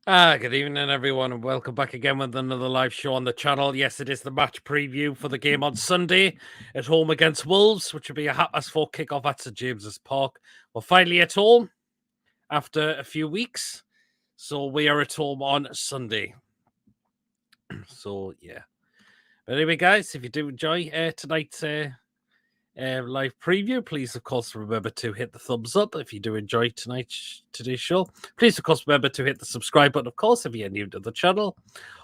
Good evening, everyone, and welcome back again with another live show on the channel. Yes, it is the match preview for the game on Sunday at home against Wolves, which will be a 4:30 kickoff at St James's Park. We're finally at home after a few weeks, so we are at home on Sunday. So, yeah. But anyway, guys, if you do enjoy tonight's live preview, please, of course, remember to hit the thumbs up if you do enjoy today's show. Please, of course, remember to hit the subscribe button, of course, if you're new to the channel.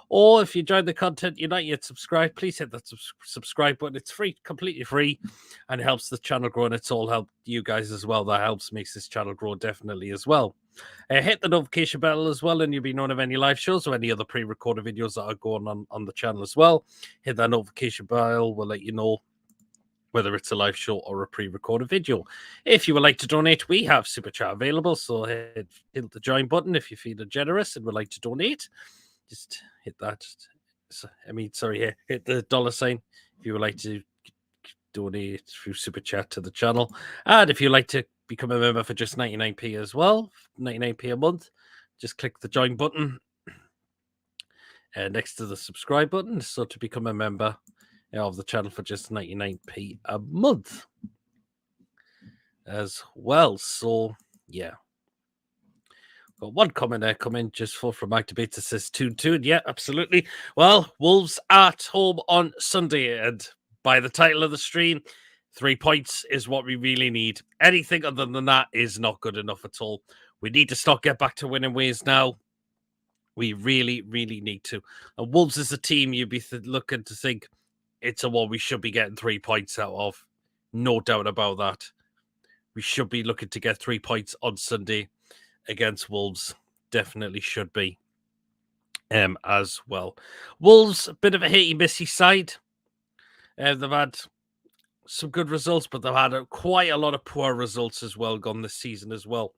Or if you enjoy the content, you're not yet subscribed, please hit the subscribe button. It's free, completely free, and it helps the channel grow, and it's all help you guys as well. That helps, makes this channel grow definitely as well. Hit the notification bell as well, and you'll be known of any live shows or any other pre-recorded videos that are going on the channel as well. Hit that notification bell, we'll let you know whether it's a live show or a pre-recorded video. If you would like to donate, we have Super Chat available, so hit the join button if you feel generous and would like to donate. Just hit that. Hit the $sign if you would like to donate through Super Chat to the channel. And if you'd like to become a member for just 99p as well, 99p a month, just click the join button next to the subscribe button, so to become a member of the channel for just 99p a month as well. So, yeah. Got one comment there coming just from Mike Debate that says 2-2. Yeah, absolutely. Well, Wolves at home on Sunday, and by the title of the stream, 3 points is what we really need. Anything other than that is not good enough at all. We need to get back to winning ways now. We really, really need to. And Wolves is a team you'd be looking to think it's a one we should be getting 3 points out of. No doubt about that. We should be looking to get 3 points on Sunday against Wolves. Definitely should be as well. Wolves, a bit of a hitty-missy side. They've had some good results, but they've had quite a lot of poor results as well gone this season as well.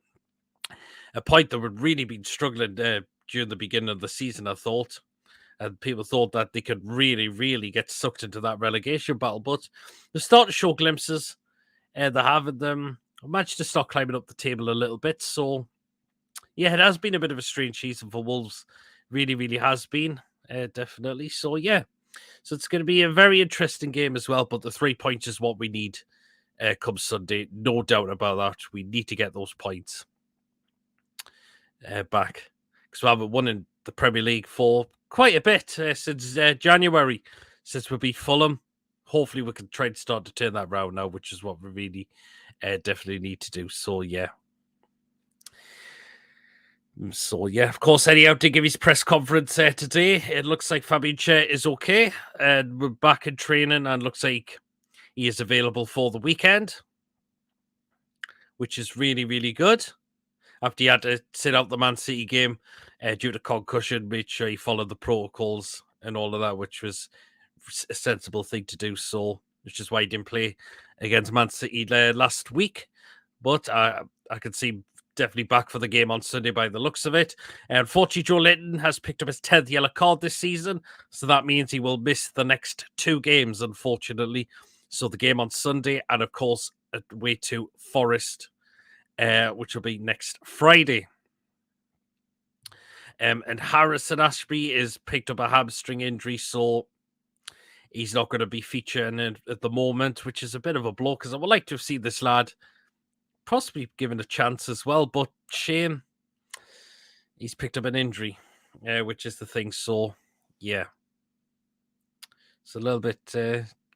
A point that would really been struggling during the beginning of the season, I thought. And people thought that they could really, really get sucked into that relegation battle. But they start to show glimpses. They haven't managed to start climbing up the table a little bit. So, yeah, it has been a bit of a strange season for Wolves. Really, really has been. Definitely. So, yeah. So it's going to be a very interesting game as well. But the 3 points is what we need come Sunday. No doubt about that. We need to get those points back. Because we haven't won in the Premier League for quite a bit since January, since we beat Fulham. Hopefully we can try to start to turn that round now, which is what we really definitely need to do. So, yeah. Of course, Eddie out to give his press conference today. It looks like Fabian Schär is okay. And we're back in training, and looks like he is available for the weekend, which is really, really good. After he had to sit out the Man City game due to concussion, made sure he followed the protocols and all of that, which was a sensible thing to do. So, which is why he didn't play against Man City last week. But I can see him definitely back for the game on Sunday by the looks of it. And unfortunately, Joelinton has picked up his 10th yellow card this season. So that means he will miss the next 2 games, unfortunately. So the game on Sunday, and of course, away to Forest, which will be next Friday. And Harrison Ashby is picked up a hamstring injury, so he's not going to be featuring at the moment, which is a bit of a blow, because I would like to have seen this lad possibly given a chance as well. But shame, he's picked up an injury, which is the thing. So, yeah. It's a little bit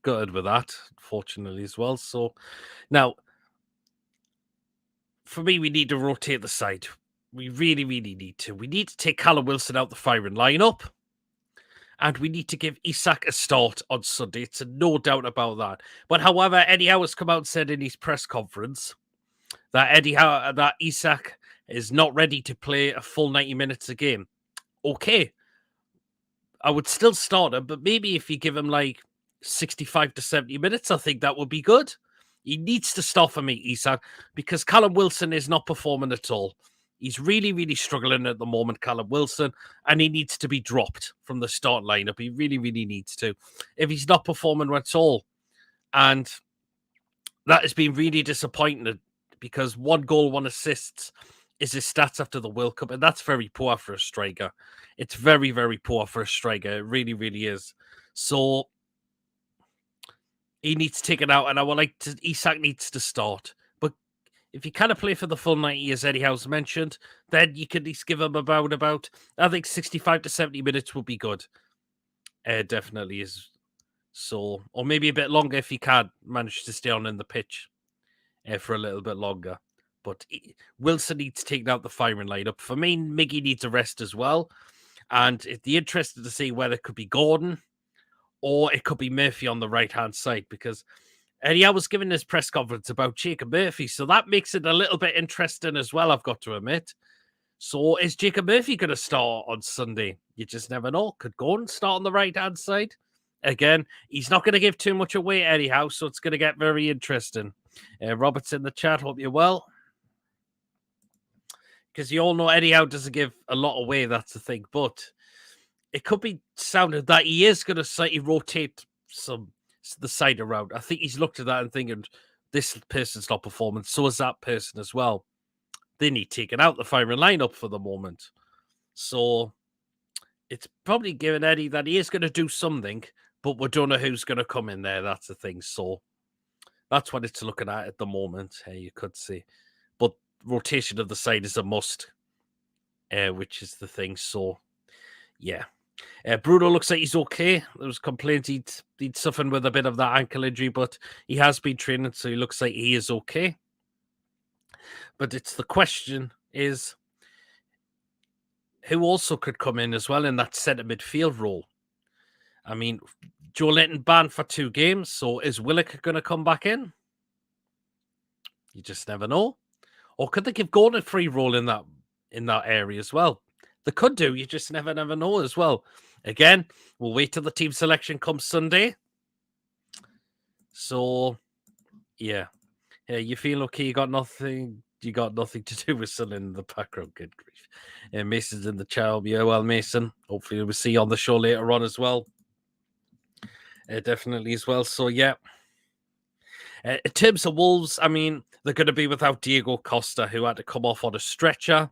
gutted with that, unfortunately, as well. So, now, for me, we need to rotate the side. We really, really need to. We need to take Callum Wilson out the firing lineup. And we need to give Isak a start on Sunday. It's no doubt about that. But however, Eddie Howe has come out and said in his press conference that Isak is not ready to play a full 90 minutes a game. Okay. I would still start him, but maybe if you give him like 65 to 70 minutes, I think that would be good. He needs to start for me, Isak, because Callum Wilson is not performing at all. He's really, really struggling at the moment, Callum Wilson, and he needs to be dropped from the start lineup. He really, really needs to. If he's not performing at all, and that has been really disappointing, because 1 goal, 1 assist is his stats after the World Cup, and that's very poor for a striker. It's very, very poor for a striker. It really, really is. So he needs taken out, and I would like to. Isak needs to start. But if you kind of play for the full 90, as Eddie Howe's mentioned, then you can at least give him about I think 65 to 70 minutes would be good. Definitely is. So, or maybe a bit longer if he can't manage to stay on in the pitch for a little bit longer. But Wilson needs taken out the firing lineup. For me, Miggy needs a rest as well. And it'd be interested to see whether it could be Gordon or it could be Murphy on the right-hand side, because Eddie was giving his press conference about Jacob Murphy. So that makes it a little bit interesting as well, I've got to admit. So is Jacob Murphy going to start on Sunday? You just never know. Could Gordon start on the right-hand side? Again, he's not going to give too much away anyhow, so it's going to get very interesting. Robert's in the chat. Hope you're well. Because you all know Eddie Howe doesn't give a lot away, that's the thing. But it could be sounded that he is going to slightly rotate the side around. I think he's looked at that and thinking, this person's not performing, so is that person as well. They need taken out the firing lineup for the moment. So it's probably given Eddie that he is going to do something, but we don't know who's going to come in there. That's the thing. So that's what it's looking at the moment, you could say. But rotation of the side is a must, which is the thing. So, yeah. Bruno looks like he's okay. There was complaints he'd suffered with a bit of that ankle injury, but he has been training, so he looks like he is okay. But it's the question is, who also could come in as well in that centre midfield role? I mean, Joelinton banned for 2 games, so is Willock going to come back in? You just never know. Or could they give Gordon a free role in that area as well? They could do. You just never know as well. Again, we'll wait till the team selection comes Sunday. So, yeah. You feel okay? You got nothing to do with Sun in the background. Good grief. Mason's in the chat. Yeah, well, Mason. Hopefully we'll see you on the show later on as well. Definitely as well. So, yeah. In terms of Wolves, I mean, they're going to be without Diego Costa, who had to come off on a stretcher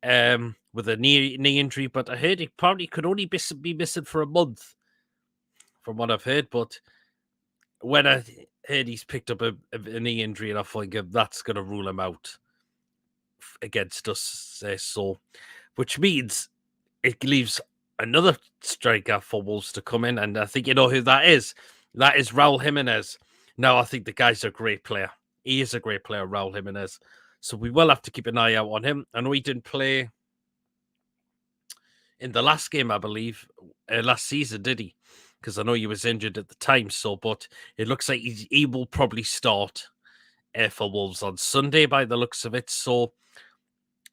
with a knee injury. But I heard he probably could only be missing for a month, from what I've heard. But when I heard he's picked up a knee injury, and I think that's going to rule him out against us. So, which means it leaves another striker for Wolves to come in, and I think you know who that is. That is Raul Jimenez. Now, I think the guy's a great player. He is a great player, Raul Jimenez. So we will have to keep an eye out on him. I know he didn't play in the last game, I believe, last season, did he? Because I know he was injured at the time. So, but it looks like he will probably start for Wolves on Sunday by the looks of it. So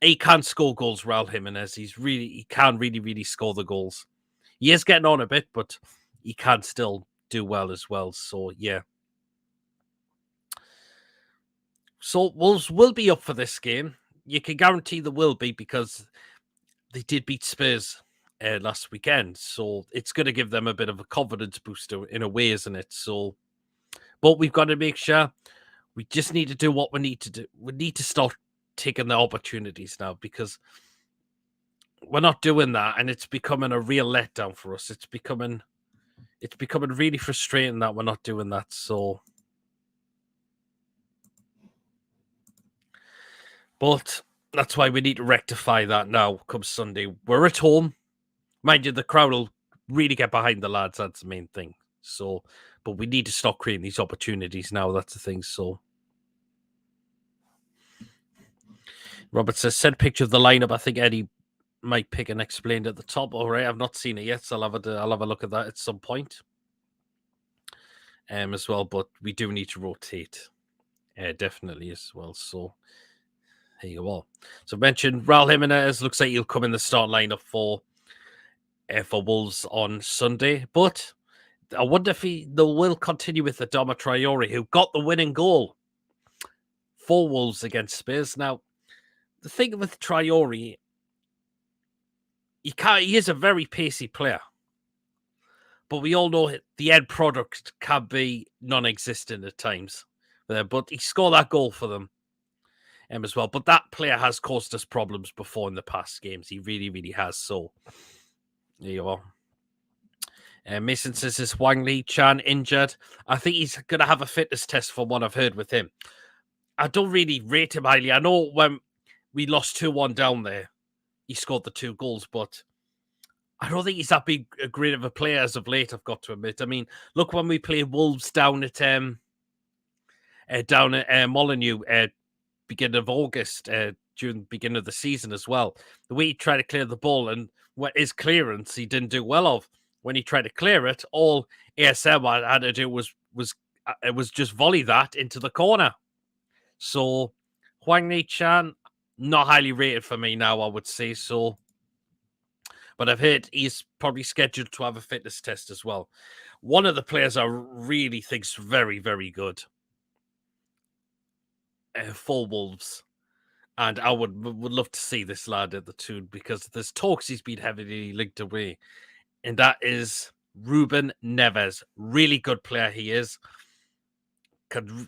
he can score goals, Raul Jimenez. He can really score the goals. He is getting on a bit, but he can still do well as well. So, yeah. So Wolves will be up for this game. You can guarantee they will be, because they did beat Spurs last weekend. So it's going to give them a bit of a confidence booster in a way, isn't it? So, but we've got to make sure we just need to do what we need to do. We need to start taking the opportunities now, because we're not doing that, and it's becoming a real letdown for us. It's becoming really frustrating that we're not doing that. So, but that's why we need to rectify that now come Sunday. We're at home. Mind you, the crowd will really get behind the lads. That's the main thing. So, but we need to start creating these opportunities now. That's the thing. So, Robert says, send a picture of the lineup. I think Eddie might pick and explain at the top. All right, I've not seen it yet, so I'll have a look at that at some point. As well, but we do need to rotate. Definitely as well. So, there you go. So I mentioned Raul Jimenez looks like he'll come in the start lineup for Wolves on Sunday. But I wonder if they will continue with Adama Traore, who got the winning goal for Wolves against Spurs. Now, the thing with Traore, he is a very pacey player. But we all know the end product can be non-existent at times. But he scored that goal for them. as well. But that player has caused us problems before in the past games. He really, really has. So there you are. Mason says, is Wang Li Chan injured? I think he's going to have a fitness test from what I've heard with him. I don't really rate him highly. I know when we lost 2-1 down there, he scored the 2 goals, but I don't think he's that big a great of a player as of late, I've got to admit. I mean, look when we played Wolves down at Molineux beginning of August, during the beginning of the season as well. The way he tried to clear the ball and what his clearance he didn't do well of. When he tried to clear it, all ASM had to do was just volley that into the corner. So Huang Ni Chan, not highly rated for me now, I would say so. But I've heard he's probably scheduled to have a fitness test as well. One of the players I really think's very, very good for Wolves. And I would love to see this lad at the Toon because there's talks he's been heavily linked away. And that is Ruben Neves. Really good player he is. Can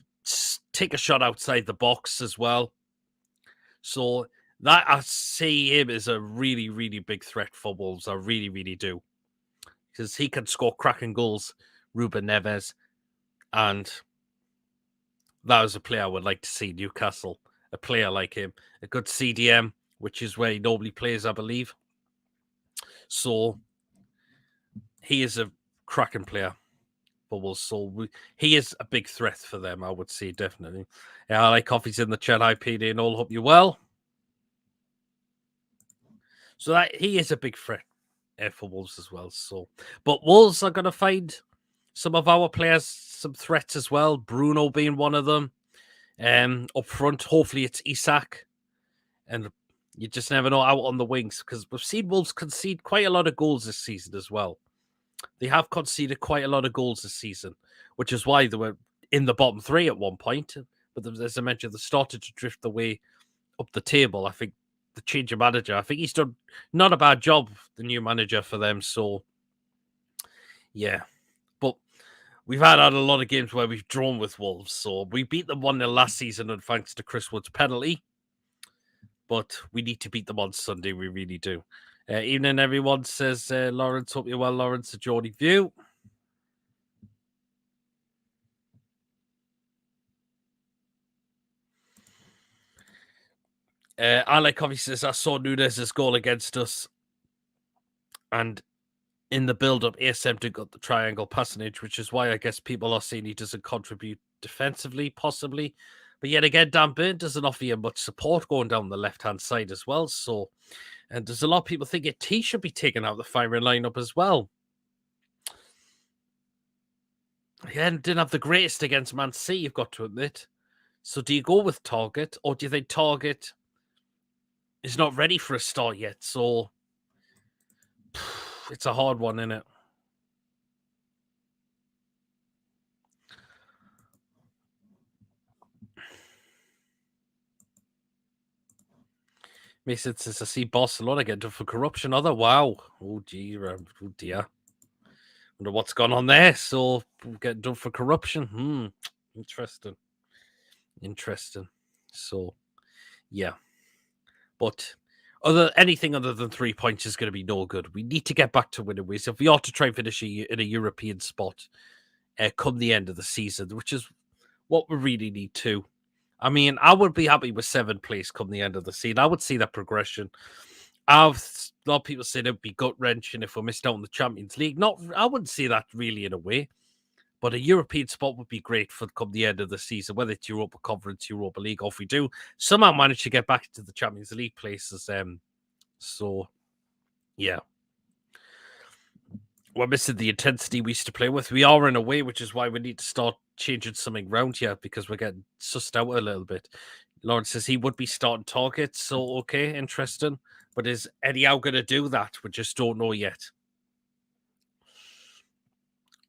take a shot outside the box as well. So that I see him as a really, really big threat for Wolves. I really, really do. Because he can score cracking goals, Ruben Neves. And that was a player I would like to see Newcastle. A player like him. A good CDM, which is where he normally plays, I believe. So he is a cracking player for Wolves. So he is a big threat for them, I would say, definitely. I like Coffee's in the chat. Hi, PD, and all. Hope you're well. So that he is a big threat for Wolves as well. So, but Wolves are going to find some of our players some threats as well. Bruno being one of them. Up front, hopefully it's Isak, and you just never know out on the wings because we've seen Wolves concede quite a lot of goals this season as well. They have conceded quite a lot of goals this season, which is why they were in the bottom 3 at one point. But as I mentioned, they started to drift away up the table. I think the change of manager, I think he's done not a bad job, the new manager for them. So, yeah. But we've had a lot of games where we've drawn with Wolves. So we beat them 1-0 last season, and thanks to Chris Wood's penalty. But we need to beat them on Sunday. We really do. Evening, everyone, says Lawrence. Hope you're well, Lawrence. A Geordie View. Alec Coffee says, I saw Nunez's goal against us. And in the build-up, ASM got the triangle passage, which is why I guess people are saying he doesn't contribute defensively, possibly. But yet again, Dan Burn doesn't offer you much support going down the left-hand side as well. So, and there's a lot of people thinking T should be taken out of the firing lineup as well. Again, didn't have the greatest against Man City, you've got to admit. So do you go with Target, or do you think Target is not ready for a start yet? So it's a hard one, isn't it? Mason says, I see Barcelona get done for corruption. Wow. Oh, dear. Oh, dear. Wonder what's gone on there. So, get done for corruption. Interesting. Interesting. So, yeah. But anything other than 3 points is going to be no good. We need to get back to winning ways. If we ought to try and finish in a European spot come the end of the season, which is what we really need to. I mean, I would be happy with 7th place come the end of the season. I would see that progression. A lot of people said it would be gut wrenching if we missed out on the Champions League. I wouldn't see that really in a way, but a European spot would be great for come the end of the season, whether it's Europa Conference, Europa League, or if we do somehow manage to get back to the Champions League places. So yeah, we're missing the intensity we used to play with. We are in a way, which is why we need to start changing something around here because we're getting sussed out a little bit. Lawrence says he would be starting targets, so okay, interesting. But is Eddie Howe going to do that? We just don't know yet.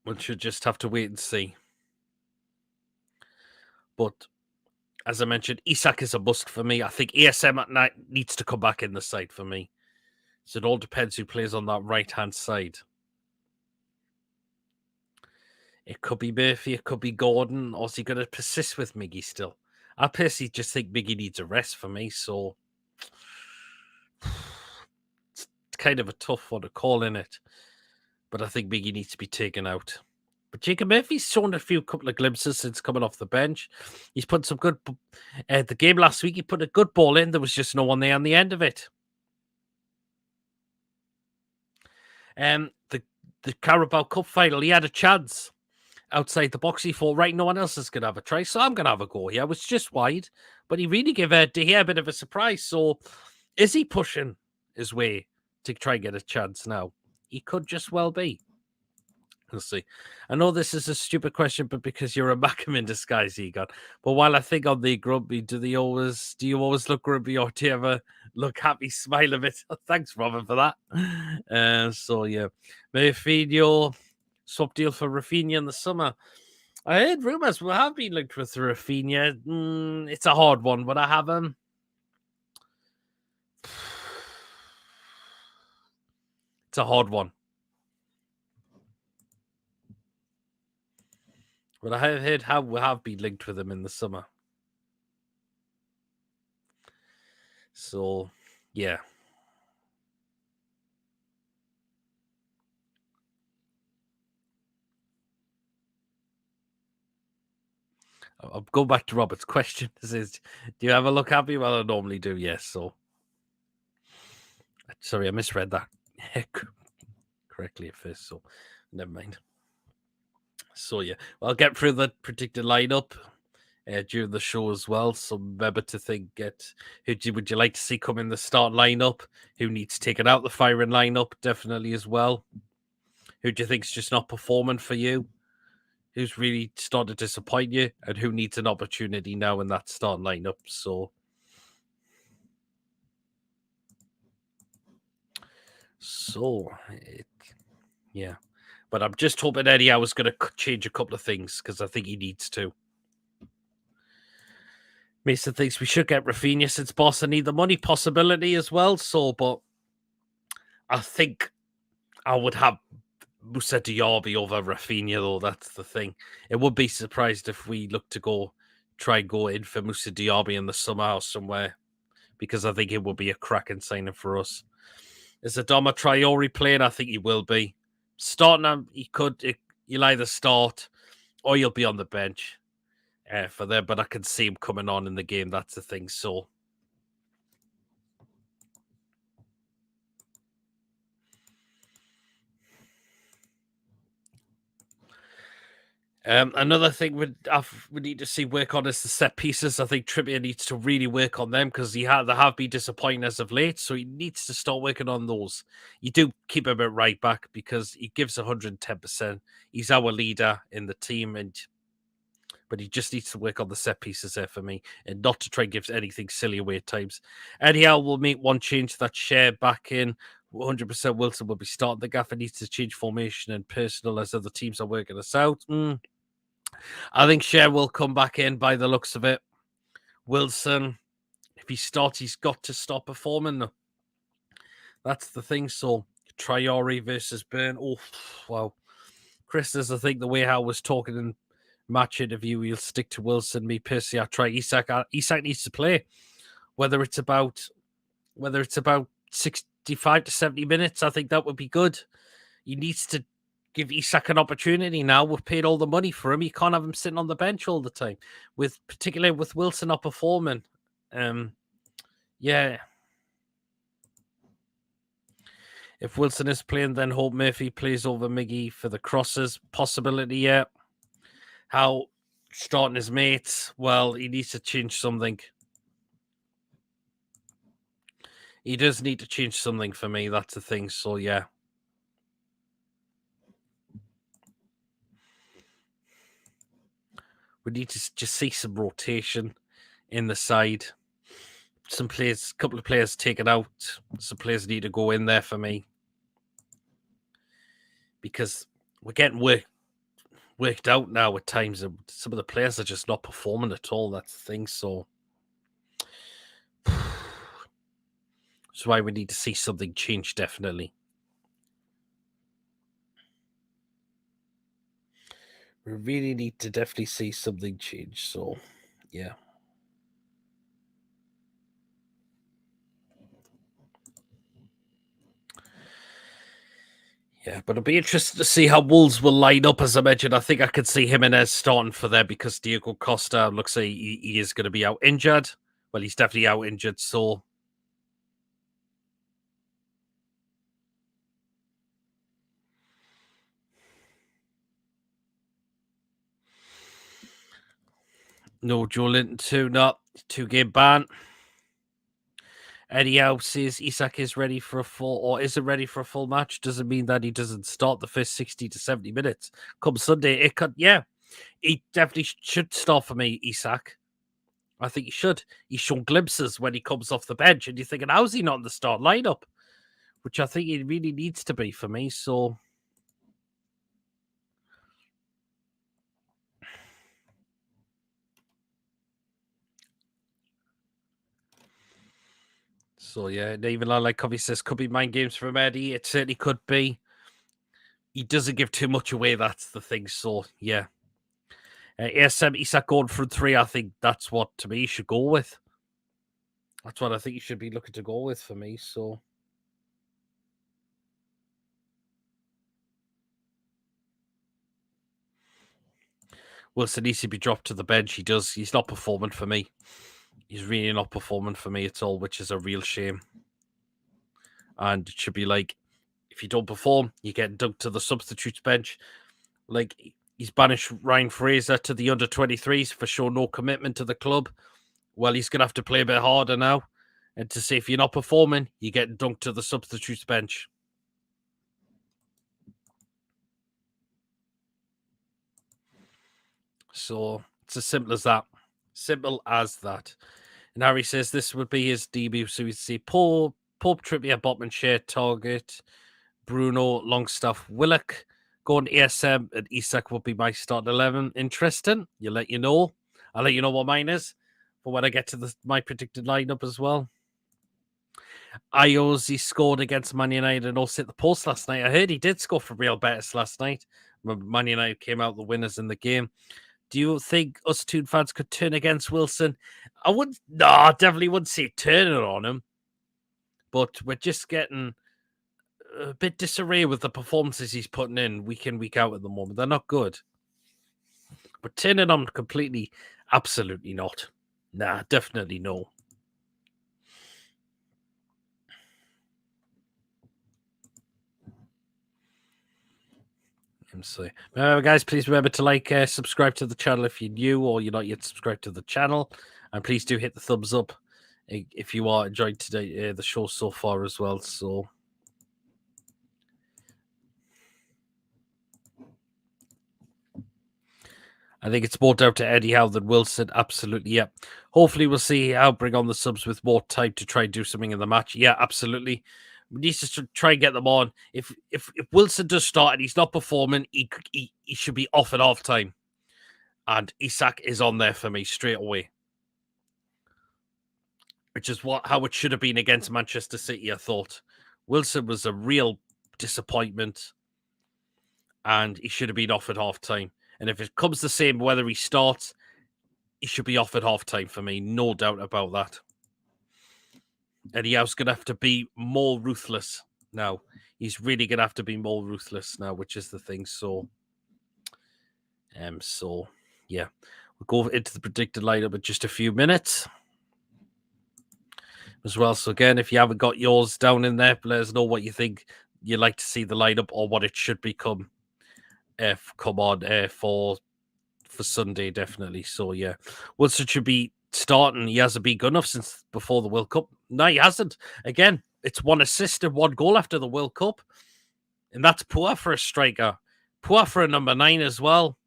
We should just have to wait and see. But as I mentioned, Isak is a must for me. I think ASM at night needs to come back in the side for me. So it all depends who plays on that right-hand side. It could be Murphy, it could be Gordon, or is he going to persist with Miggy still? I personally just think Miggy needs a rest for me, so it's kind of a tough one to call in it. But I think Miggy needs to be taken out. But Jacob Murphy's shown a couple of glimpses since coming off the bench. He's put some good. The game last week, he put a good ball in. There was just no one there on the end of it. The Carabao Cup final, he had a chance outside the box. He thought, right, no one else is going to have a try, so I'm going to have a go here. It was just wide, but he really gave De Gea a bit of a surprise. So is he pushing his way to try and get a chance now? He could just well be. We'll see. I know this is a stupid question, but because you're a Macam in disguise, Egon. But while I think on the grumpy, do you always look grumpy, or do you ever look happy, smile a bit? Thanks, Robin, for that. So yeah, Mayfield, swap deal for Rafinha in the summer. I heard rumours we have been linked with Rafinha. It's a hard one, but I have him. It's a hard one. But I have heard how we have been linked with him in the summer. So, yeah. I'll go back to Robert's question. This is, do you ever look happy? Well, I normally do, yes. So, sorry, I misread that correctly at first. So, never mind. So, yeah, well, I'll get through the predicted lineup during the show as well. So, remember to think, would you like to see come in the start lineup? Who needs taken out the firing lineup? Definitely as well. Who do you think's just not performing for you? Who's really started to disappoint you, and who needs an opportunity now in that start lineup? Yeah. But I'm just hoping Eddie I was going to change a couple of things because I think he needs to. Mason thinks we should get Rafinha since Barca need the money possibility as well. So, but I think I would have Moussa Diaby over Rafinha, though. That's the thing. It would be surprised if we look to try and go in for Moussa Diaby in the summer or somewhere, because I think it will be a cracking signing for us. Is Adama Traore playing? I think he will be. Starting him, he'll either start or he'll be on the bench for them, but I can see him coming on in the game. That's the thing. So, another thing we need to see work on is the set pieces. I think Trippier needs to really work on them because they have been disappointing as of late. So he needs to start working on those. You do keep him at right back because he gives 110%. He's our leader in the team, but he just needs to work on the set pieces there for me, and not to try and give anything silly away at times. Anyhow, we'll make one change that share back in. 100% Wilson will be starting. The gaffer needs to change formation and personnel as other teams are working us out. I think Cher will come back in by the looks of it. Wilson, if he starts, he's got to stop performing. That's the thing. So, Traore versus Burn. Oh, wow. Chris, I think the way Hal was talking in match interview, he'll stick to Wilson. Me personally, I try Isak. Isak needs to play. Whether it's about 65 to 70 minutes, I think that would be good. He needs to give Isak an opportunity now. We've paid all the money for him. You can't have him sitting on the bench all the time, particularly with Wilson not performing. Yeah. If Wilson is playing, then Hope Murphy plays over Miggy for the crosses possibility. Yeah. How starting his mates? Well, he needs to change something. He does need to change something for me. That's the thing. So yeah. We need to just see some rotation in the side. Some players, couple of players taken out. Some players need to go in there for me because we're getting worked out now at times. And some of the players are just not performing at all. That's the thing. So that's why we need to see something change. Definitely. We really need to definitely see something change. So, yeah. Yeah, but it'll be interesting to see how Wolves will line up. As I mentioned, I think I could see Jimenez starting for them because Diego Costa looks like he is going to be out injured. Well, he's definitely out injured, so no Joelinton 2, not 2-game ban. Eddie Howe says Isak is ready for a full or isn't ready for a full match. Doesn't mean that he doesn't start the first 60 to 70 minutes. Come Sunday, it could, yeah, he definitely should start for me, Isak. I think he should. He's shown glimpses when he comes off the bench, and you're thinking, how's he not in the start lineup? Which I think he really needs to be for me. So yeah, and even like Covey says, could be mind games from Eddie. It certainly could be. He doesn't give too much away. That's the thing. So yeah, ASM Isak going for 3. I think that's what to me he should go with. That's what I think he should be looking to go with for me. So Wilson needs to be dropped to the bench. He does. He's not performing for me. He's really not performing for me at all, which is a real shame. And it should be like, if you don't perform, you get dunked to the substitutes bench. Like, he's banished Ryan Fraser to the under-23s for showing no commitment to the club. Well, he's going to have to play a bit harder now. And to say if you're not performing, you get dunked to the substitutes bench. So it's as simple as that. Simple as that. And Harry says this would be his debut. So we'd see Pope, Trippier, Botman, Shea, Target, Bruno, Longstaff, Willock. Going ASM and Isak would be my start 11. Interesting. I'll let you know what mine is for when I get to my predicted lineup as well. Iosi scored against Man United and also hit the post last night. I heard he did score for Real Betis last night. Man United came out the winners in the game. Do you think us Toon fans could turn against Wilson? I definitely wouldn't say turning on him. But we're just getting a bit disarray with the performances he's putting in week out at the moment. They're not good. But turning on completely, absolutely not. Nah, definitely no. So, guys, please remember to like, subscribe to the channel if you're new or you're not yet subscribed to the channel, and please do hit the thumbs up if you are enjoying today the show so far as well. So, I think it's more down to Eddie Howe than Wilson. Absolutely, yeah. Hopefully, we'll see how bring on the subs with more time to try and do something in the match. Yeah, absolutely. We need to try and get them on. If Wilson does start and he's not performing, he should be off at half time. And Isak is on there for me straight away, which is how it should have been against Manchester City. I thought Wilson was a real disappointment, and he should have been off at half time. And if it comes the same whether he starts, he should be off at half time for me, no doubt about that. Eddie Howe's going to have to be more ruthless now. He's really going to have to be more ruthless now, which is the thing. So yeah, we'll go into the predicted lineup in just a few minutes as well. So again, if you haven't got yours down in there, let us know what you think you'd like to see the lineup or what it should become. Come on for Sunday, definitely. So yeah, Wilson should be starting. He hasn't been good enough since before the World Cup. No, he hasn't. Again, it's 1 assist and 1 goal after the World Cup, and that's poor for a striker. Poor for a number 9 as well.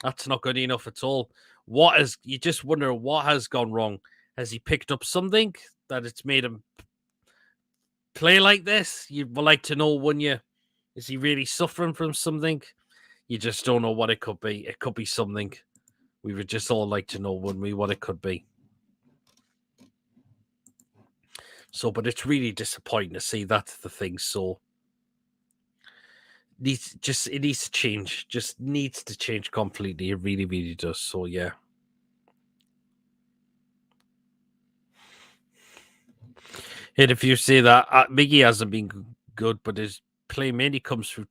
That's not good enough at all. You just wonder what has gone wrong. Has he picked up something that it's made him play like this? You'd like to know, wouldn't you? Is he really suffering from something? You just don't know what it could be. It could be something. We would just all like to know, wouldn't we, what it could be. So, but it's really disappointing to see. That's the thing. So, it needs to change. Just needs to change completely. It really, really does. So, yeah. And if you say that Miggy hasn't been good, but his play mainly comes through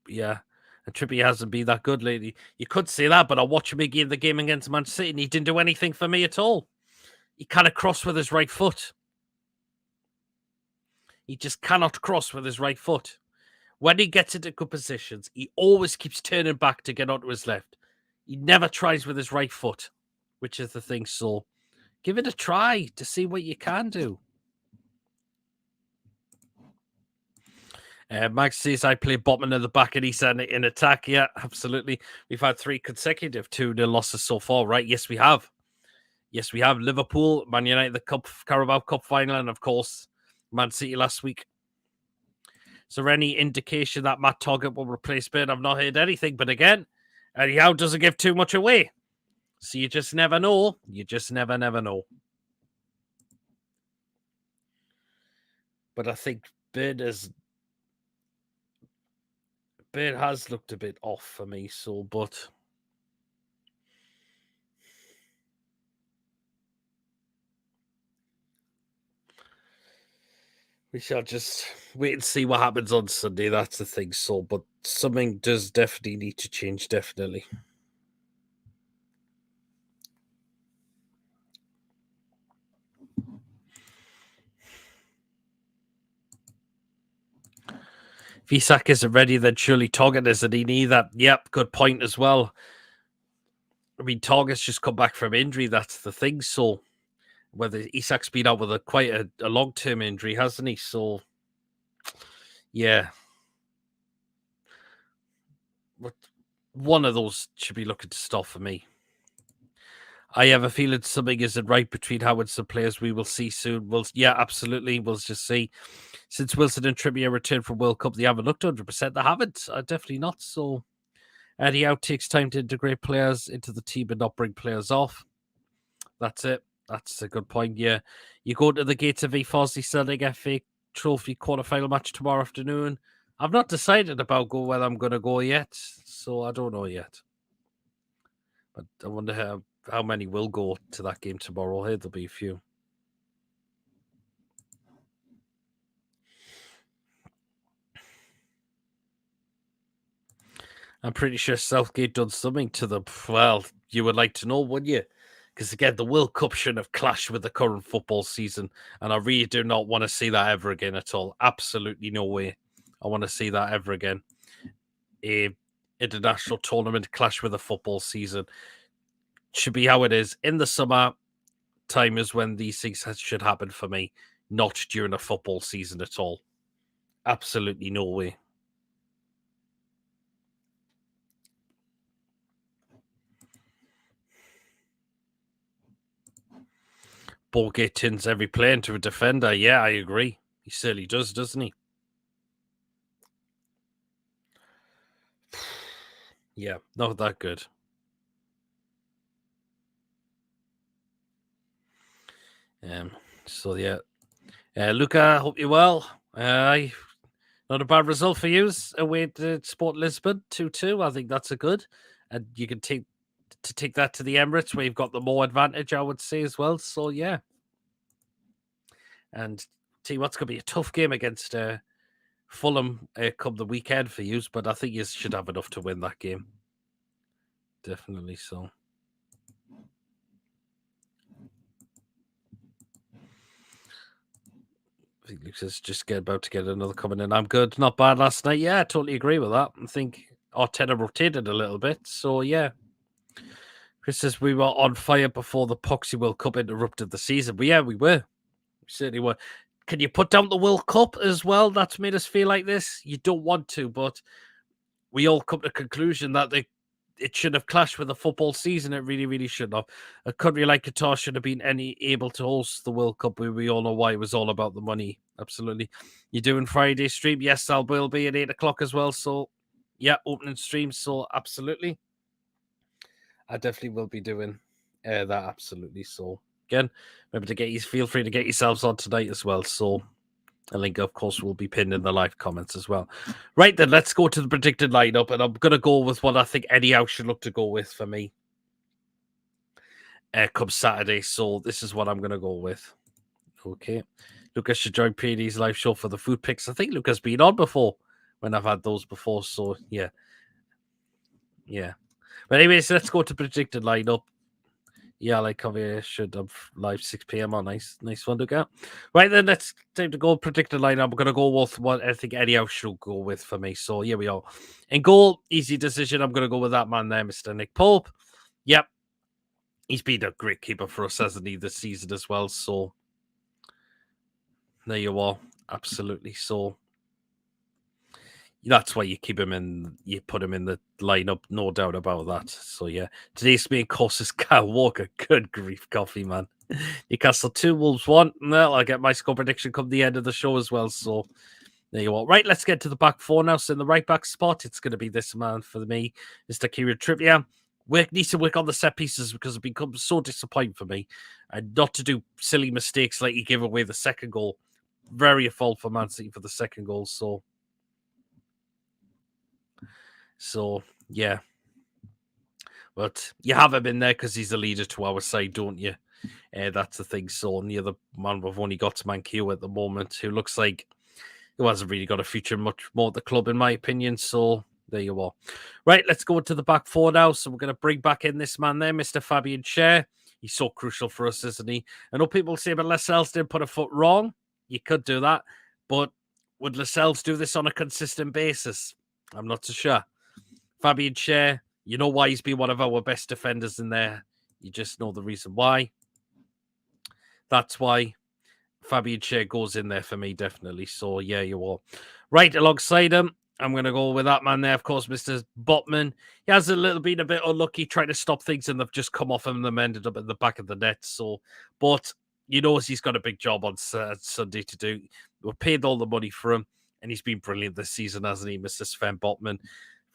Yeah. And Trippier hasn't been that good lately. You could say that, but I watched him again the game against Man City, and he didn't do anything for me at all. He kind of crossed with his right foot. He just cannot cross with his right foot. When he gets into good positions, he always keeps turning back to get onto his left. He never tries with his right foot, which is the thing. So give it a try to see what you can do. Max says I play Botman at the back and he's in attack. Yeah, absolutely. We've had 3 consecutive 2-0 losses so far, right? Yes, we have. Yes, we have. Liverpool, Man United, the Cup, Carabao Cup final, and of course, Man City last week. Is there any indication that Matt Toggett will replace Bale? I've not heard anything, but again, Eddie Howe doesn't give too much away. So you just never know. You just never know. But I think Bale has looked a bit off for me, so, but we shall just wait and see what happens on Sunday. That's the thing, so, but something does definitely need to change, definitely. If Isak isn't ready, then surely Toggett isn't. He need that. Yep, good point as well. I mean, Toggett's just come back from injury. That's the thing. So, whether Isak's been out with quite a long-term injury, hasn't he? So, yeah. But one of those should be looking to stop for me. I have a feeling something isn't right between Howard and some players we will see soon. Yeah, absolutely. We'll just see. Since Wilson and Trippier returned from World Cup, they haven't looked 100%. They haven't. Definitely not. So, Eddie Howe takes time to integrate players into the team and not bring players off. That's it. That's a good point. Yeah. You go to the gates of Farsley Celtic FA Trophy quarterfinal match tomorrow afternoon. I've not decided about whether I'm going to go yet. So, I don't know yet. But I wonder how many will go to that game tomorrow. Hey, there'll be a few. I'm pretty sure Southgate done something to them. Well, you would like to know, wouldn't you? Because again, the World Cup shouldn't have clashed with the current football season, and I really do not want to see that ever again at all. Absolutely no way. I want to see that ever again. A international tournament clash with the football season should be how it is. In the summer time is when these things should happen for me, not during a football season at all. Absolutely no way. Borgate turns every player into a defender. Yeah, I agree. He certainly does, doesn't he? Yeah, not that good. So yeah. Luca, hope you're well. Not a bad result for you away to Sport Lisbon 2-2. I think that's a good. And you can take that to the Emirates where you've got the more advantage, I would say, as well. So yeah. And tell you what's going to be a tough game against Fulham come the weekend for you, but I think you should have enough to win that game. Definitely so. I think Luke's just about to get another comment in. I'm good. Not bad last night. Yeah, I totally agree with that. I think Arteta rotated a little bit. So, yeah. Chris says we were on fire before the Poxy World Cup interrupted the season. But yeah, we were. We certainly were. Can you put down the World Cup as well? That's made us feel like this. You don't want to, but we all come to the conclusion that it should have clashed with the football season. It really, really should have. A country like Qatar should have been able to host the World Cup. We all know why it was all about the money. Absolutely. You're doing Friday stream? Yes, I will be at 8 o'clock as well. So, yeah, opening stream. So, absolutely. I definitely will be doing that. Absolutely. So, again, remember to feel free to get yourselves on tonight as well. So, a link, of course, will be pinned in the live comments as well. Right, then, let's go to the predicted lineup. And I'm going to go with what I think Eddie Howe should look to go with for me come Saturday. So this is what I'm going to go with. Okay. Lucas should join PD's live show for the food picks. I think Lucas been on before when I've had those before. So yeah. But anyways, let's go to predicted lineup. Yeah, like Javier should have live 6 p.m. on. Nice one to get. Right then, let's time to go predicted lineup. We're gonna go with what I think Eddie Howe should go with for me. So here we are. In goal, easy decision. I'm gonna go with that man there, Mr. Nick Pope. Yep. He's been a great keeper for us, hasn't he, this season as well? So there you are. Absolutely. So that's why you keep him in, you put him in the lineup, no doubt about that. So yeah, today's main course is Kyle Walker. Good grief, coffee, man. Newcastle 2, Wolves 1. Well, I'll get my score prediction come the end of the show as well. So there you are. Right, let's get to the back four now. So in the right back spot, it's going to be this man for me, Mr. Kieran Trippier. Needs to work on the set pieces because it becomes so disappointing for me. And not to do silly mistakes like he gave away the second goal. Very a fault for Man City for the second goal. So yeah. But you have him in there because he's a leader to our side, don't you? That's the thing. So, and the other man we've only got Manquillo at the moment, who looks like he hasn't really got a future much more at the club, in my opinion. So, there you are. Right, let's go to the back four now. So, we're going to bring back in this man there, Mr. Fabian Schär. He's so crucial for us, isn't he? I know people say, but Lascelles didn't put a foot wrong. You could do that. But would Lascelles do this on a consistent basis? I'm not so sure. Fabian Schär, you know why he's been one of our best defenders in there. You just know the reason why. That's why Fabian Schär goes in there for me, definitely. So, yeah, you are. Right, alongside him, I'm going to go with that man there, of course, Mr. Botman. He has a bit unlucky trying to stop things, and they've just come off him and they've ended up at the back of the net. So, but you know, he's got a big job on Sunday to do. We paid all the money for him, and he's been brilliant this season, hasn't he, Mr. Sven Botman?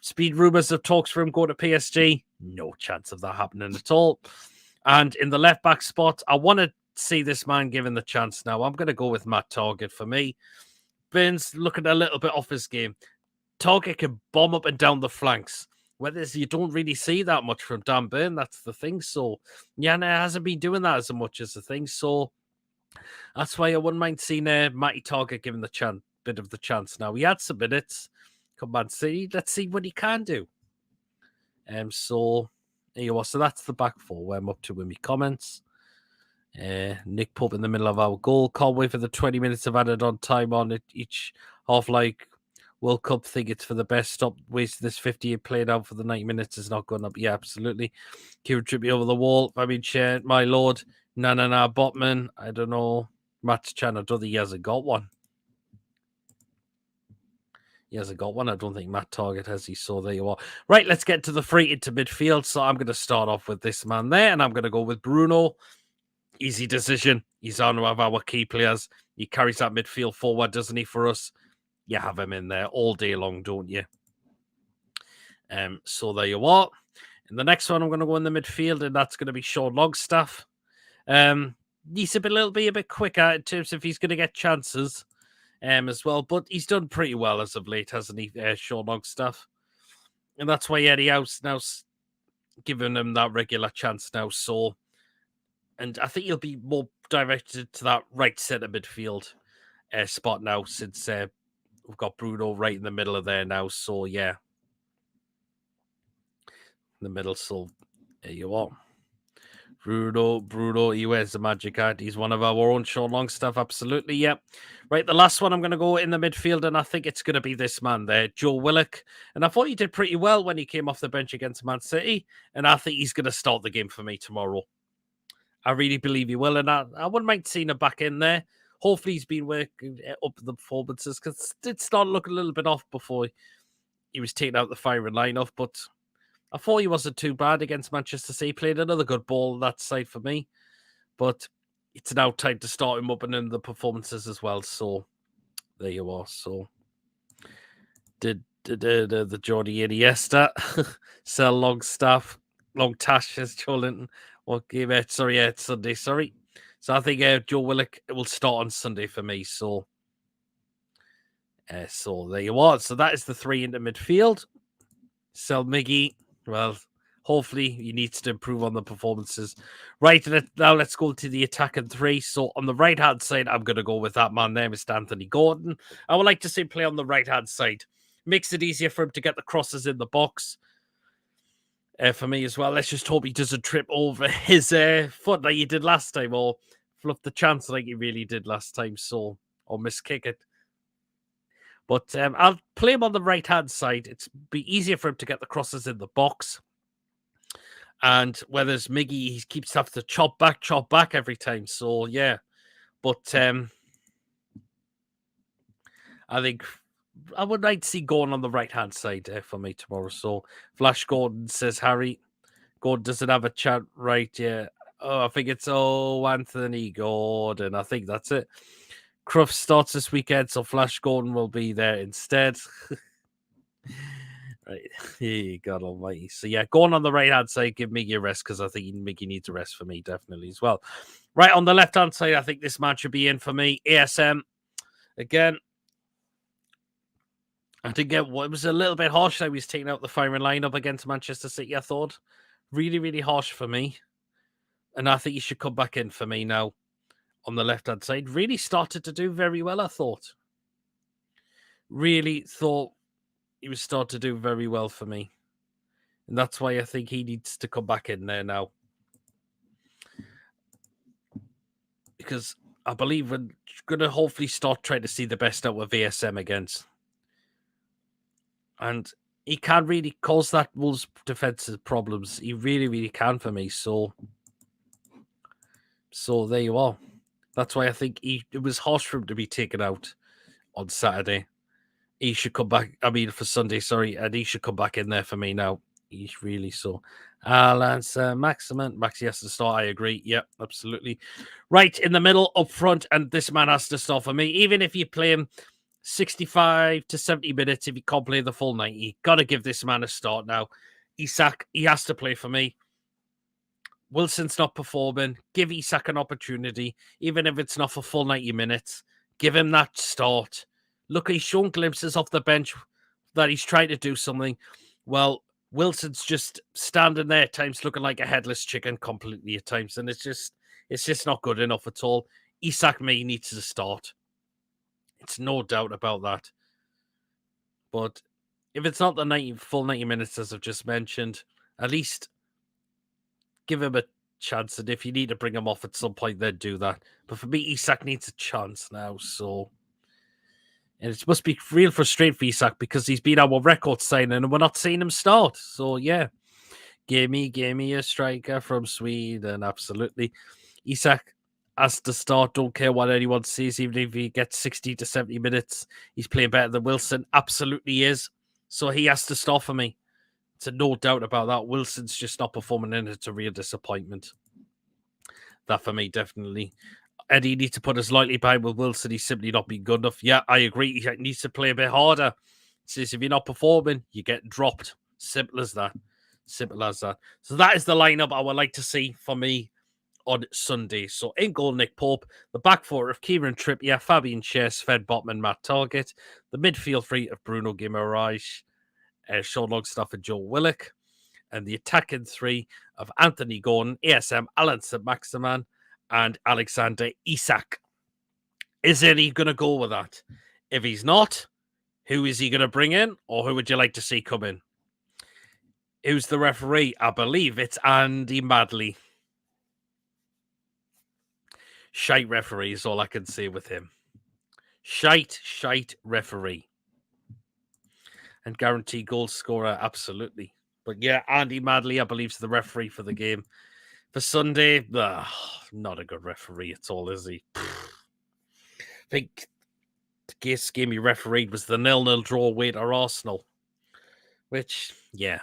Speed rumours of talks for him going to PSG. No chance of that happening at all. And in the left back spot, I want to see this man given the chance now. I'm going to go with Matt Targett for me. Burns looking a little bit off his game. Targett can bomb up and down the flanks. Whereas you don't really see that much from Dan Burn. That's the thing. So, Yana hasn't been doing that as much as the thing. So, that's why I wouldn't mind seeing Matty Targett given the bit of the chance now. He had some minutes. Come on, see. Let's see what he can do. So there you are. So that's the back four where I'm up to with my comments. Nick Pope in the middle of our goal. Can't wait for the 20 minutes of added on time on it each half, like World Cup. Think it's for the best. Stop wasting this 50 played out for the 90 minutes. Is not going up. Yeah, absolutely. Kieran Trippier over the wall. I mean, Schär, my lord. Botman. I don't know. Matt Chan, I don't think he hasn't got one. He hasn't got one. I don't think Matt Targett has. He saw there you are. Right, let's get to the free into midfield. So I'm going to start off with this man there, and I'm going to go with Bruno. Easy decision. He's on one of our key players. He carries that midfield forward, doesn't he, for us? You have him in there all day long, don't you? So there you are. And the next one, I'm going to go in the midfield, and that's going to be Sean Longstaff. Needs to be a bit quicker in terms of he's going to get chances. As well, but he's done pretty well as of late, hasn't he, Sean Longstaff? And that's why Eddie House now giving him that regular chance now. So, and I think he'll be more directed to that right centre midfield spot now, since we've got Bruno right in the middle of there now. So, yeah, in the middle. So, there you are. Bruno, he wears the magic card. He's one of our own, Sean Longstaff, absolutely, yep. Right, the last one I'm going to go in the midfield, and I think it's going to be this man there, Joe Willock. And I thought he did pretty well when he came off the bench against Man City, and I think he's going to start the game for me tomorrow. I really believe he will, and I wouldn't mind seeing him back in there. Hopefully he's been working up the performances, because it did start looking a little bit off before he was taking out the firing line off, but I thought he wasn't too bad against Manchester City. Played another good ball on that side for me. But it's now time to start him up and in the performances as well. So there you are. So did the Jordi Iniesta sell Longstaff, Longtash as Joelinton? What game? Sorry, it's Sunday. Sorry. So I think Joe Willock will start on Sunday for me. So there you are. So that is the three into midfield. Sell Miggy. Well, hopefully he needs to improve on the performances. Right, now let's go to the attack and three. So on the right-hand side, I'm going to go with that man there, Mr. Anthony Gordon. I would like to see him play on the right-hand side. Makes it easier for him to get the crosses in the box. For me as well. Let's just hope he doesn't trip over his foot like he did last time, or fluff the chance like he really did last time, so or miskick it. But I'll play him on the right-hand side. It's be easier for him to get the crosses in the box. And where there's Miggy, he keeps having to chop back every time. So, yeah. But I think I would like to see Gordon on the right-hand side for me tomorrow. So, Flash Gordon says, Harry, Gordon doesn't have a chat right, yeah. Oh, I think it's Anthony Gordon. I think that's it. Cruff starts this weekend, so Flash Gordon will be there instead. Right. God almighty. So, yeah, going on the right-hand side, give Miggy a rest, because I think Miggy needs a rest for me, definitely, as well. Right, on the left-hand side, I think this man should be in for me. ASM, again, I think it was a little bit harsh that he was taking out the firing lineup against Manchester City, I thought. Really, really harsh for me. And I think he should come back in for me now on the left-hand side. Really started to do very well, I thought. Really thought he was starting to do very well for me. And that's why I think he needs to come back in there now. Because I believe we're going to hopefully start trying to see the best out of VSM against. And he can really cause that Wolves defensive problems. He really, really can for me. So there you are. That's why I think it was harsh for him to be taken out on Saturday. He should come back. I mean, for Sunday, sorry. And he should come back in there for me now. He's really so. Lance Maxi has to start. I agree. Yep, absolutely. Right in the middle, up front. And this man has to start for me. Even if you play him 65 to 70 minutes, if you can't play the full 90, got to give this man a start now. Isak, he has to play for me. Wilson's not performing. Give Isak an opportunity, even if it's not for full 90 minutes. Give him that start. Look, he's shown glimpses off the bench that he's trying to do something. Well, Wilson's just standing there at times looking like a headless chicken completely at times, and it's just not good enough at all. Isak may needs to start. It's no doubt about that. But if it's not the full 90 minutes, as I've just mentioned, at least give him a chance. And if you need to bring him off at some point, then do that. But for me, Isak needs a chance now. So, and it must be real frustrating for Isak because he's been our record signing and we're not seeing him start. So, yeah. Give me a striker from Sweden. Absolutely. Isak has to start. Don't care what anyone says. Even if he gets 60 to 70 minutes, he's playing better than Wilson. Absolutely is. So he has to start for me. It's a no doubt about that. Wilson's just not performing, and it's a real disappointment. That for me, definitely. Eddie needs to put us lightly behind with Wilson. He's simply not been good enough. Yeah, I agree. He needs to play a bit harder. It says if you're not performing, you get dropped. Simple as that. Simple as that. So that is the lineup I would like to see for me on Sunday. So in goal, Nick Pope. The back four of Kieran Trippier, Fabian Schär, Sven Botman, Matt Target. The midfield three of Bruno Guimaraes, Sean Longstaff and Joe Willock. And the attacking three of Anthony Gordon, ASM, Alan St-Maximin, and Alexander Isak. Is he going to go with that? If he's not, who is he going to bring in? Or who would you like to see come in? Who's the referee? I believe it's Andy Madley. Shite referee is all I can say with him. Shite referee. And guaranteed goal scorer, absolutely. But yeah, Andy Madley, I believe, is the referee for the game. For Sunday, not a good referee at all, is he? I think the game he refereed was the 0-0 draw away to Arsenal. Which, yeah.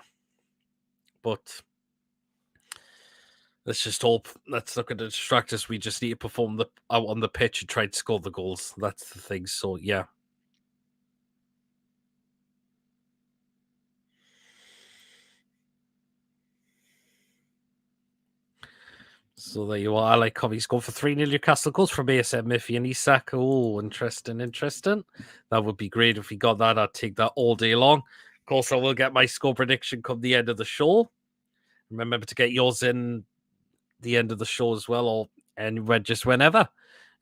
But let's just hope. Let's look at the distractors. We just need to perform out on the pitch and try to score the goals. That's the thing. So, yeah. So there you are. I like how he's gone for 3-0 Newcastle goals from ASM Miffy and Isak. Oh, interesting. That would be great if we got that. I'd take that all day long. Of course, I will get my score prediction come the end of the show. Remember to get yours in the end of the show as well, just whenever.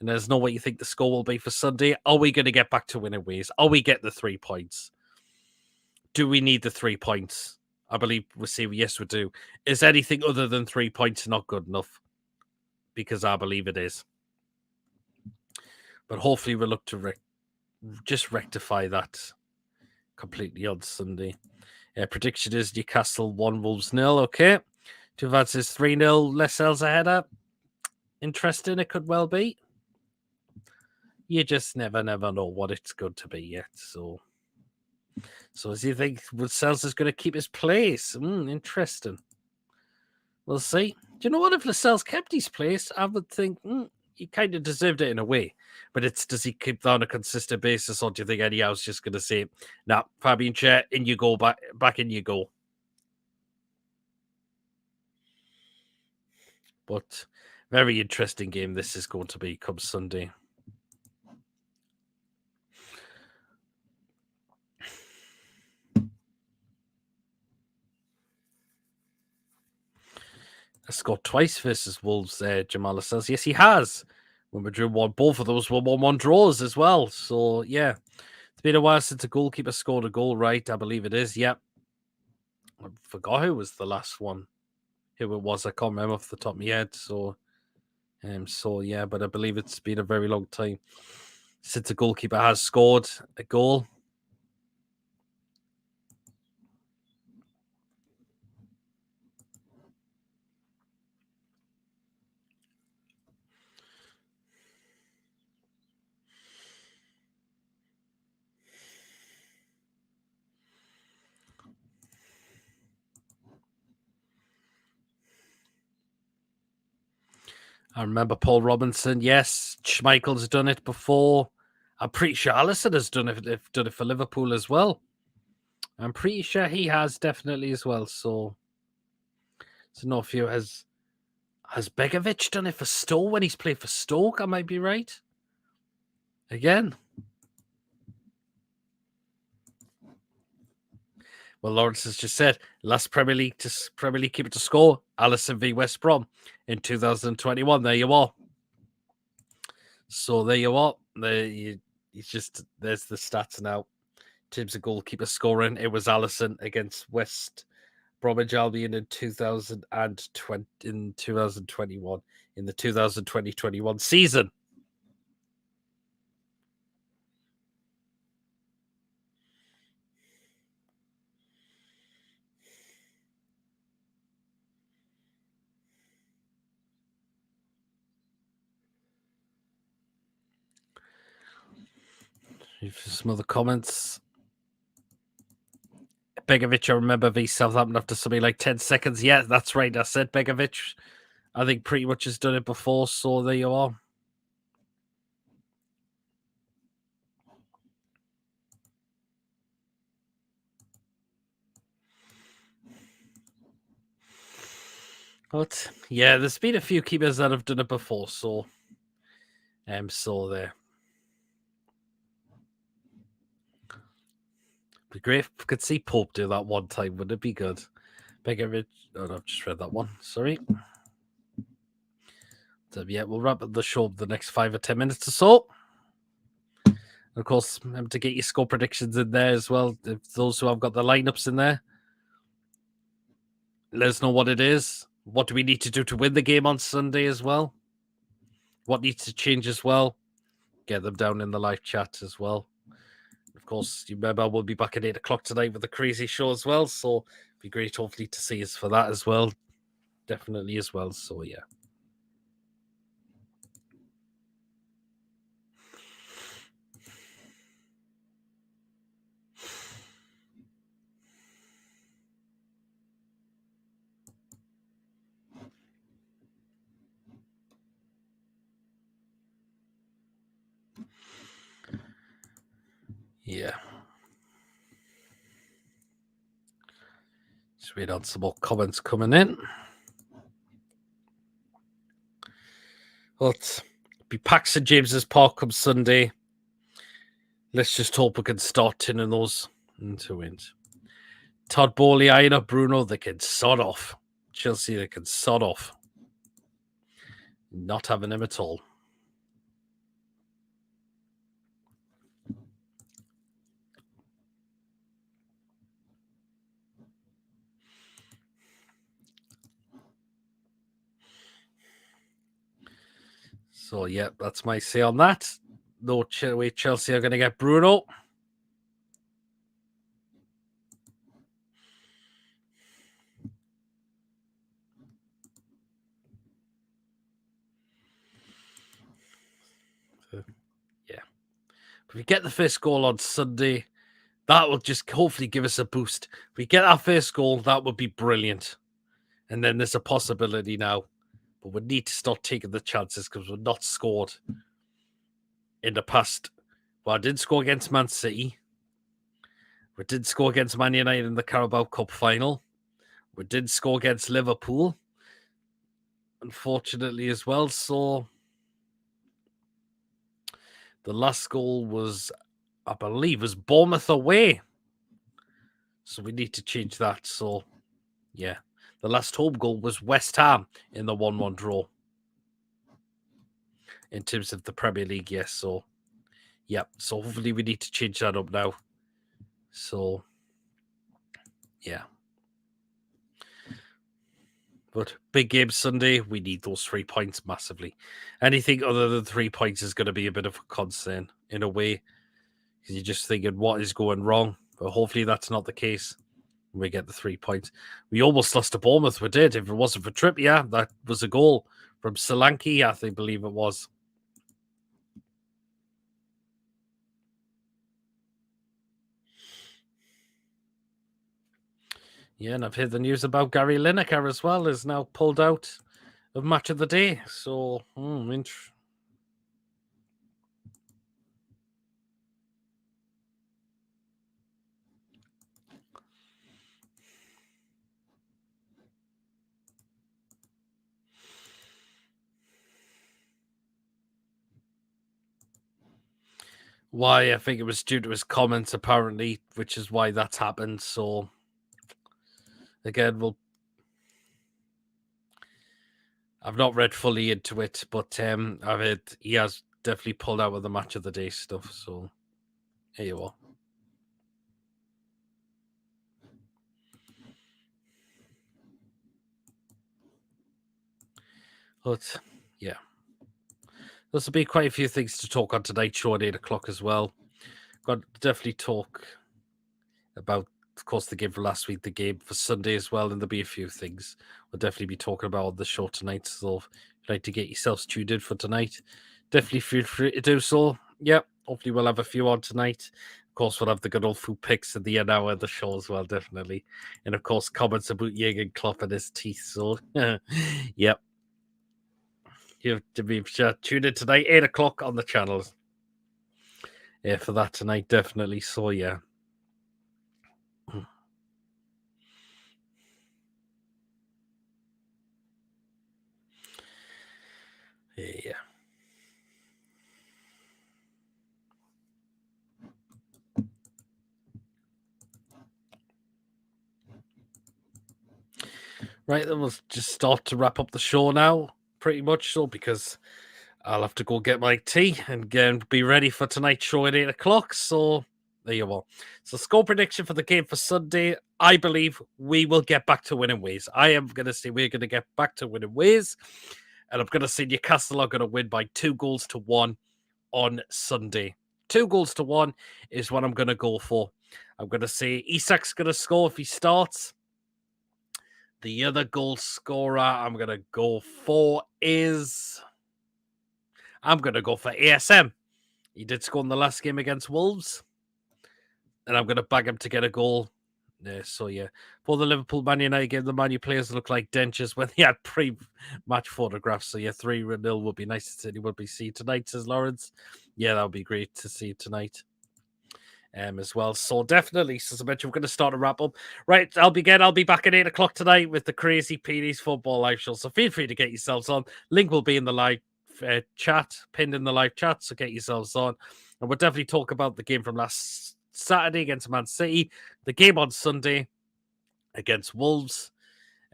And let us know what you think the score will be for Sunday. Are we going to get back to winning ways? Are we getting the 3 points? do we need the 3 points? I believe we'll say yes, we do. Is anything other than 3 points not good enough? Because I believe it is. But hopefully we'll look to just rectify that completely on Sunday. Prediction is Newcastle 1, Wolves 0. Okay. Two advances 3-0. Lascelles ahead up. Interesting, it could well be. You just never know what it's going to be yet. So as you think Lascelles is going to keep his place? Interesting. We'll see. Do you know what? If Lascelles kept his place, I would think he kind of deserved it in a way. But does he keep that on a consistent basis, or do you think Eddie Howe's just going to say, "Nah, Fabian Chair, in you go, back in you go"? But very interesting game this is going to be come Sunday. Scored twice versus Wolves there, Jamal says. Yes, he has. When Madrid won, both of those were 1-1 draws as well. So, yeah. It's been a while since a goalkeeper scored a goal, right? I believe it is. Yep. I forgot who was the last one. Who it was. I can't remember off the top of my head. So yeah, but I believe it's been a very long time since a goalkeeper has scored a goal. I remember Paul Robinson. Yes, Schmeichel's done it before. I'm pretty sure Alisson has done it for Liverpool as well. I'm pretty sure he has definitely as well. So no few has Begovic done it for Stoke when he's played for Stoke? I might be right. Again. Well, Lawrence has just said last Premier League keeper to score, Alisson v West Brom in 2021. There you are. So there you are. There's the stats now. In terms of goalkeeper scoring, it was Alisson against West Bromwich Albion in 2021 in the 2020-21 season. Some other comments. Begovic, I remember v Southampton after something like 10 seconds. Yeah, that's right. I said Begovic. I think pretty much has done it before. So there you are. But yeah, there's been a few keepers that have done it before. So there. Be great if we could see Pope do that one time. Wouldn't it be good? Begovic. Oh, no, I've just read that one. Sorry. So, yeah, we'll wrap up the show the next 5 or 10 minutes or so. And of course, remember to get your score predictions in there as well. If those who have got the lineups in there, let us know what it is. What do we need to do to win the game on Sunday as well? What needs to change as well? Get them down in the live chat as well. Of course, you remember we'll be back at 8 o'clock tonight with the crazy show as well. So it'd be great, hopefully, to see us for that as well. Definitely as well. So, yeah. Yeah. Just read out some more comments coming in. But be packed St James's Park come Sunday. Let's just hope we can start tinning those into wins. Todd Bowley, Aina, Bruno, they can sod off. Chelsea, they can sod off. Not having him at all. So, yeah, that's my say on that. No way Chelsea are going to get Bruno. Yeah. If we get the first goal on Sunday, that will just hopefully give us a boost. If we get our first goal, that would be brilliant. And then there's a possibility now. But we need to start taking the chances because we're not scored in the past. Well, I did score against Man City. We did score against Man United in the Carabao Cup final. We did score against Liverpool, unfortunately, as well. So the last goal was, I believe, was Bournemouth away. So we need to change that. So, yeah. The last home goal was West Ham in the 1-1 draw. In terms of the Premier League, yes. So, yeah. So hopefully we need to change that up now. So, yeah. But big game Sunday, we need those 3 points massively. Anything other than 3 points is going to be a bit of a concern in a way. Because you're just thinking, what is going wrong? But hopefully that's not the case. We get the 3 points. We almost lost to Bournemouth. We did. If it wasn't for Trippier, that was a goal from Solanke, I believe it was. Yeah, and I've heard the news about Gary Lineker as well, is now pulled out of Match of the Day. So, why? I think it was due to his comments, apparently, which is why that's happened. So, again, I've not read fully into it, but I've heard he has definitely pulled out of the Match of the Day stuff. So, here you are. But, yeah. There'll be quite a few things to talk on tonight, show at 8 o'clock as well. Got to definitely talk about, of course, the game for last week, the game for Sunday as well, and there'll be a few things we'll definitely be talking about on the show tonight. So if you'd like to get yourselves tuned in for tonight, definitely feel free to do so. Yep, hopefully we'll have a few on tonight. Of course, we'll have the good old food picks at the end hour of the show as well, definitely. And of course, comments about Jurgen Klopp and his teeth. So, yep. You have to be sure tuned in tonight, 8 o'clock on the channels. Yeah, for that tonight, definitely. So, yeah. Yeah. Right, then we'll just start to wrap up the show now, pretty much so, because I'll have to go get my tea and be ready for tonight's show at 8 o'clock. So, there you are. So, score prediction for the game for Sunday. I believe we will get back to winning ways. I am going to say we're going to get back to winning ways. And I'm going to say Newcastle are going to win by 2-1 on Sunday. 2-1 is what I'm going to go for. I'm going to say Isak's going to score if he starts. The other goal scorer I'm going to go for is... I'm going to go for ASM. He did score in the last game against Wolves. And I'm going to bag him to get a goal. Yeah, so, yeah. For the Liverpool-Man United game, the Man U players look like dentures when they had pre-match photographs. So, yeah, 3-0 would be nice to see. Would be see tonight, says Lawrence. Yeah, that would be great to see tonight. As well. So definitely, as I mentioned, we're going to start a wrap up. Right, I'll be back at 8 o'clock tonight with the Crazy PD's Football Live Show. So feel free to get yourselves on. Link will be in the live chat, pinned in the live chat. So get yourselves on. And we'll definitely talk about the game from last Saturday against Man City, the game on Sunday against Wolves.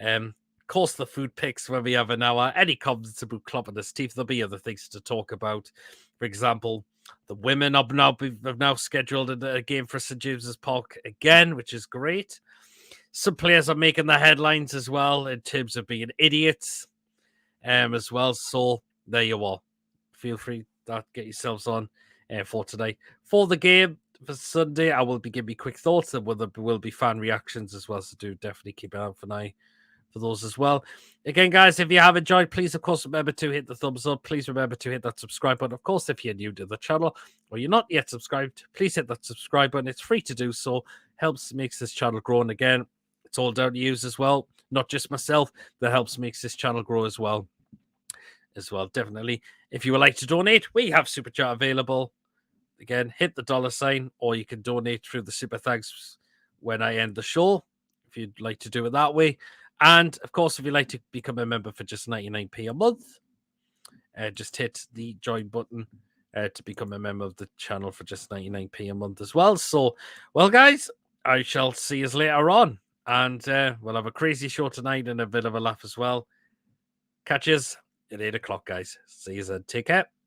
Of course, the food picks when we have an hour. Any comments about Klopp and his teeth? There'll be other things to talk about. For example, the women have now scheduled a game for St James's Park again, which is great. Some players are making the headlines as well in terms of being idiots, as well. So there you are. feel free to get yourselves on for tonight. For the game for Sunday, I will be giving me quick thoughts, and there will be fan reactions as well. So do definitely keep an eye out for now for those as well. Again, guys, if you have enjoyed, please, of course, remember to hit the thumbs up. Please remember to hit that subscribe button. Of course, if you're new to the channel or you're not yet subscribed, please hit that subscribe button. It's free to do so. Makes this channel grow. And again, it's all down to you as well, not just myself. That helps makes this channel grow as well. Definitely. If you would like to donate, we have Super Chat available. Again, hit the $sign, or you can donate through the Super Thanks when I end the show, if you'd like to do it that way. And, of course, if you'd like to become a member for just 99p a month, just hit the join button to become a member of the channel for just 99p a month as well. So, well, guys, I shall see you later on. And we'll have a crazy show tonight and a bit of a laugh as well. Catch us at 8 o'clock, guys. See you then. Take care.